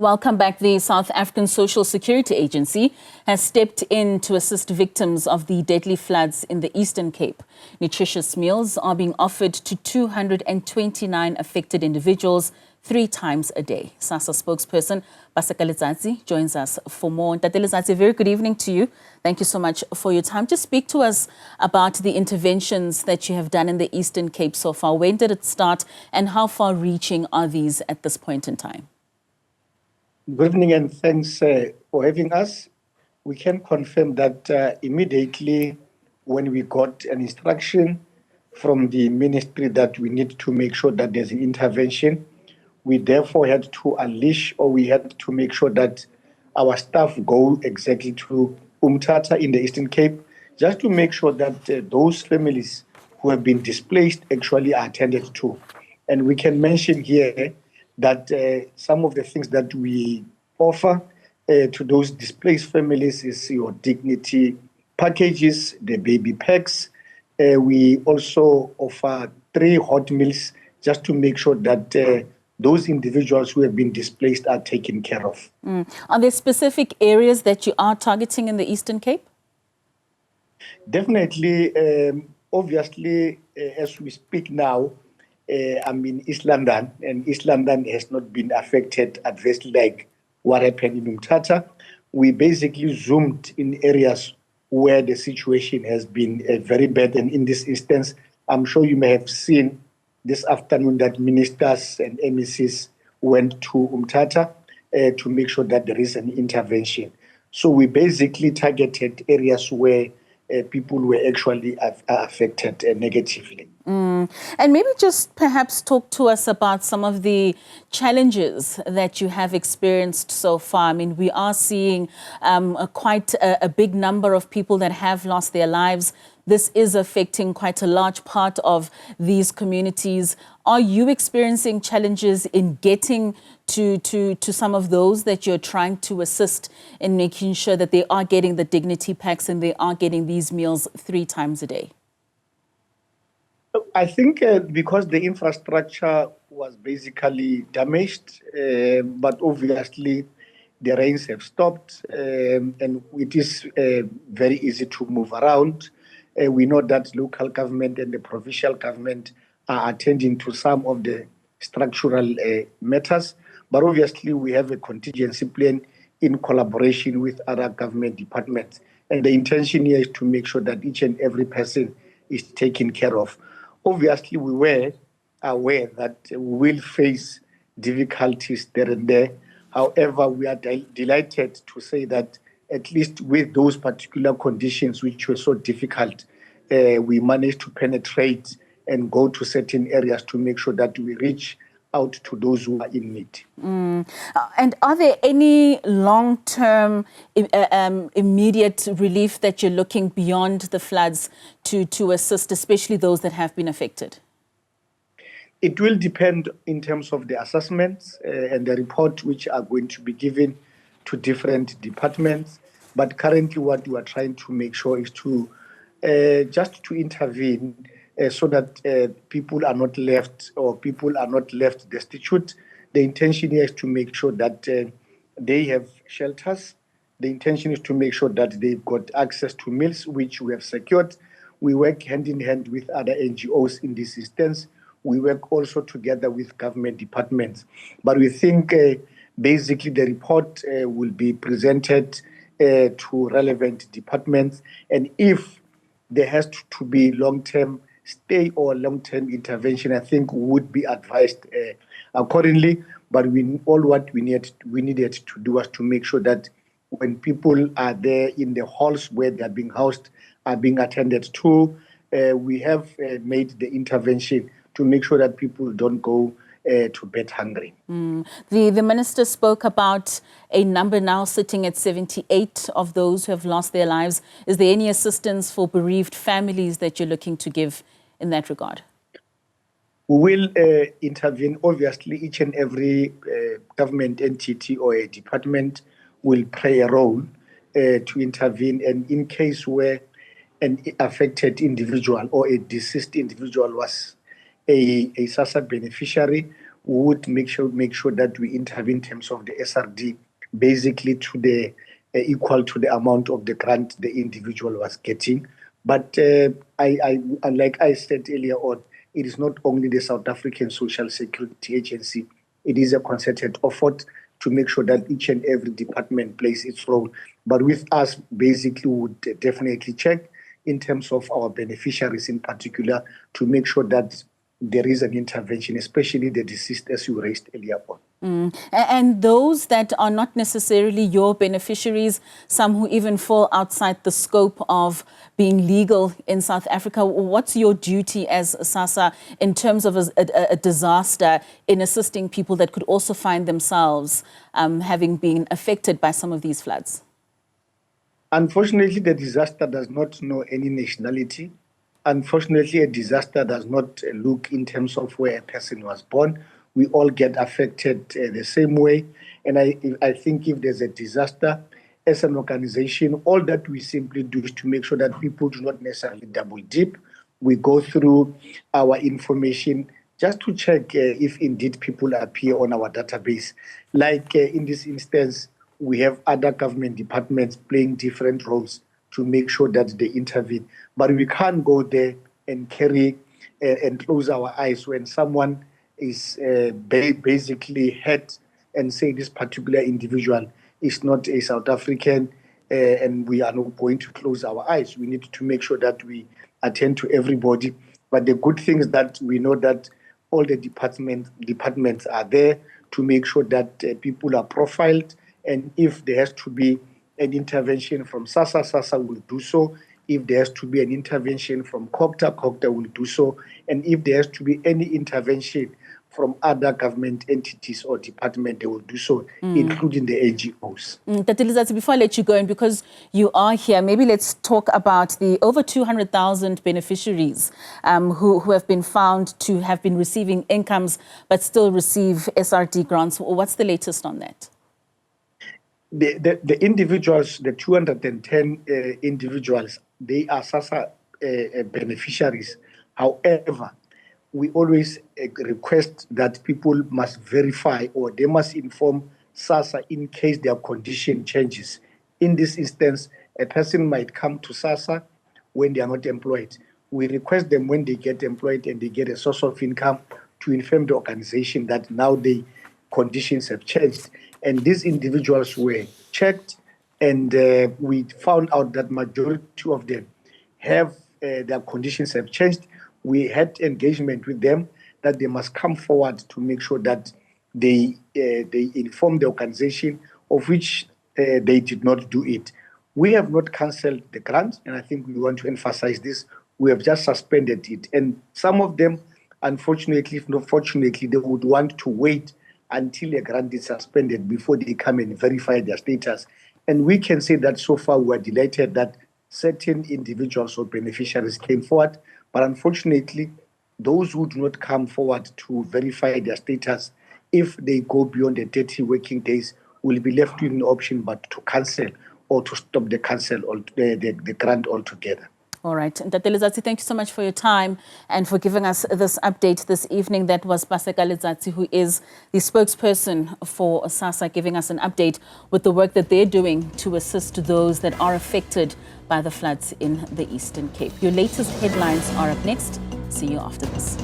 Welcome back. The South African Social Security Agency has stepped in to assist victims of the deadly floods in the Eastern Cape. Nutritious meals are being offered to 229 affected individuals 3 times a day. Sassa spokesperson Paseka Letsatsi joins us for more. Tate Letsatsi, very good evening to you. Thank you so much for your time. Just speak to us about the interventions that you have done in the Eastern Cape so far. When did it start and how far-reaching are these at this point in time? Good evening and thanks for having us. We can confirm that immediately when we got an instruction from the ministry that we need to make sure that there's an intervention, we therefore had to unleash, or we had to make sure that our staff go exactly to Umtata in the Eastern Cape, just to make sure that those families who have been displaced actually are attended to. And we can mention here that some of the things that we offer to those displaced families is your dignity packages, the baby packs. We also offer 3 hot meals just to make sure that those individuals who have been displaced are taken care of. Are there specific areas that you are targeting in the Eastern Cape? Definitely. Obviously, as we speak now, I'm in East London, and East London has not been affected adversely like what happened in Umtata. We basically zoomed in areas where the situation has been very bad. And in this instance, I'm sure you may have seen this afternoon that ministers and MECs went to Umtata to make sure that there is an intervention. So we basically targeted areas where people were actually affected negatively. And maybe just perhaps talk to us about some of the challenges that you have experienced so far. I mean, we are seeing quite a big number of people that have lost their lives. This is affecting quite a large part of these communities. Are you experiencing challenges in getting to some of those that you're trying to assist in making sure that they are getting the dignity packs and they are getting these meals 3 times a day? I think because the infrastructure was basically damaged, but obviously the rains have stopped and it is very easy to move around. We know that local government and the provincial government are attending to some of the structural matters, but obviously we have a contingency plan in collaboration with other government departments. And the intention here is to make sure that each and every person is taken care of. Obviously, we were aware that we will face difficulties there and there. However, we are delighted to say that at least with those particular conditions which were so difficult, we managed to penetrate and go to certain areas to make sure that we reach out to those who are in need. And are there any long-term immediate relief that you're looking beyond the floods to assist, especially those that have been affected? It will depend in terms of the assessments and the report which are going to be given to different departments. But currently what we are trying to make sure is to just to intervene so that people are not left destitute. The intention here is to make sure that they have shelters. The intention is to make sure that they've got access to meals, which we have secured. We work hand in hand with other NGOs in this instance. We work also together with government departments. But we think basically the report will be presented to relevant departments. And if there has to be long-term stay or long-term intervention, I think would be advised accordingly. But what we needed to do was to make sure that when people are there in the halls where they are being housed, are being attended to, we have made the intervention to make sure that people don't go to bed hungry. The minister spoke about a number now sitting at 78 of those who have lost their lives. Is there any assistance for bereaved families that you're looking to give in that regard? We will intervene. Obviously, each and every government entity or a department will play a role to intervene. And in case where an affected individual or a deceased individual was a Sassa beneficiary, we would make sure that we intervene in terms of the SRD, basically to the equal to the amount of the grant the individual was getting. But like I said earlier on, it is not only the South African Social Security Agency, it is a concerted effort to make sure that each and every department plays its role. But with us, basically, we would definitely check in terms of our beneficiaries in particular to make sure that there is an intervention, especially the deceased, as you raised earlier on. And those that are not necessarily your beneficiaries, some who even fall outside the scope of being legal in South Africa, what's your duty as Sassa in terms of a disaster in assisting people that could also find themselves having been affected by some of these floods? Unfortunately, the disaster does not know any nationality. Unfortunately, a disaster does not look in terms of where a person was born. We all get affected the same way. And I think if there's a disaster, as an organization, all that we simply do is to make sure that people do not necessarily double dip. We go through our information just to check if indeed people appear on our database. Like in this instance, we have other government departments playing different roles to make sure that they intervene. But we can't go there and carry and close our eyes when someone is basically hurt and say this particular individual is not a South African and we are not going to close our eyes. We need to make sure that we attend to everybody. But the good thing is that we know that all the departments are there to make sure that people are profiled. And if there has to be an intervention from Sassa will do so. If there has to be an intervention from COGTA will do so. And if there has to be any intervention from other government entities or department, they will do so, including the NGOs. Letsatsi, before I let you go, and because you are here, maybe let's talk about the over 200,000 beneficiaries who have been found to have been receiving incomes but still receive SRD grants. What's the latest on that? The individuals, the 210 individuals, they are Sassa beneficiaries. However, we always request that people must verify or they must inform Sassa in case their condition changes. In this instance, a person might come to Sassa when they are not employed. We request them when they get employed and they get a source of income to inform the organization that now the conditions have changed. And these individuals were checked and we found out that majority of them have their conditions have changed. We had engagement with them that they must come forward to make sure that they inform the organization of which they did not do it. We have not cancelled the grant, and I think we want to emphasize this. We have just suspended it. And some of them, unfortunately, if not fortunately, they would want to wait until a grant is suspended before they come and verify their status. And we can say that so far we are delighted that certain individuals or beneficiaries came forward, but unfortunately, those who do not come forward to verify their status, if they go beyond the 30 working days, will be left with no option but to cancel or to stop the the grant altogether. All right. Letsatsi, thank you so much for your time and for giving us this update this evening. That was Paseka Letsatsi, who is the spokesperson for Sassa, giving us an update with the work that they're doing to assist those that are affected by the floods in the Eastern Cape. Your latest headlines are up next. See you after this.